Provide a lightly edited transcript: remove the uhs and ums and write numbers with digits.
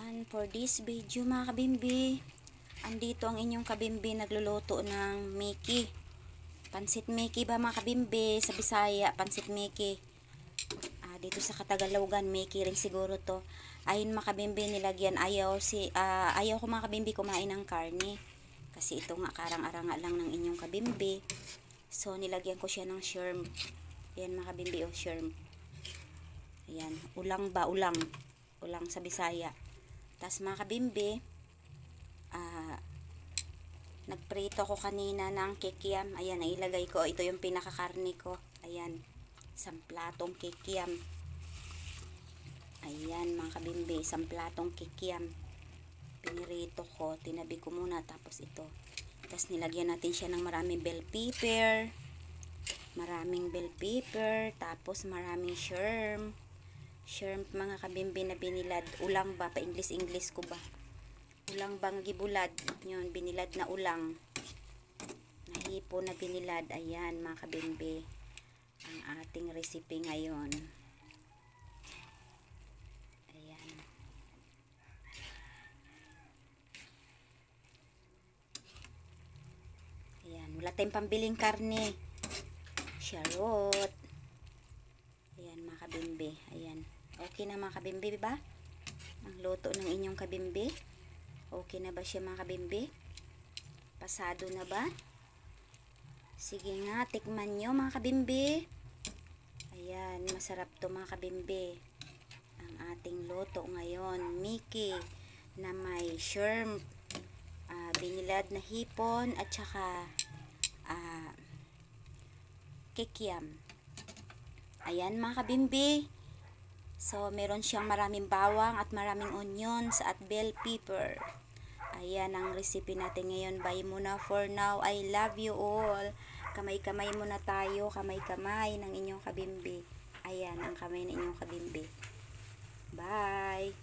Ayan, for this video mga kabimbi, andito ang inyong kabimbi nagluluto ng Mickey. Pansit Mickey ba mga kabimbi? Sa Bisaya, pansit Mickey. Dito sa Katagalogan, Mickey rin siguro to. Ayun mga kabimbi, nilagyan, ayaw ko mga kabimbi kumain ng karne. Kasi ito nga karang-aranga lang ng inyong kabimbi. So nilagyan ko siya ng shrimp. Ayan mga kabimbi, oh, shrimp. Ayan, ulang ba? Ulang sa Bisaya. Tas mga kabimbi, nagprito ko kanina ng kikiam. Ayan, nailagay ko. Ito yung pinakakarni ko. Ayan, isang platong kikiam. Ayan mga kabimbi, isang platong kikiam. Pinirito ko, tinabi ko muna. Tapos ito. Tapos nilagyan natin siya ng maraming bell pepper. Tapos maraming shrimp. Shrimp mga kabimbi na binilad. Ulang ba? Pa-English ko ba? Ulang bang gibulad? Yun, binilad na ulang. Nahipo na binilad. Ayan mga kabimbi. Ang ating recipe ngayon. Ayan. Ayan. Wala tayong pambiling karne. Charot. Ayan mga kabimbi. Ayan. Okay na mga kabimbi ba? Ang luto ng inyong kabimbi. Okay na ba siya mga kabimbi? Pasado na ba? Sige nga, tikman nyo mga kabimbi. Ayan, masarap to mga kabimbi. Ang ating luto ngayon, Mickey, na may shrimp, binilad na hipon, at saka kikiam. Ayan mga kabimbi. So, meron siyang maraming bawang at maraming onions at bell pepper. Ayan ang recipe natin ngayon. Bye muna for now. I love you all. Kamay-kamay muna tayo. Kamay-kamay ng inyong kabimbi. Ayan ang kamay ng inyong kabimbi. Bye!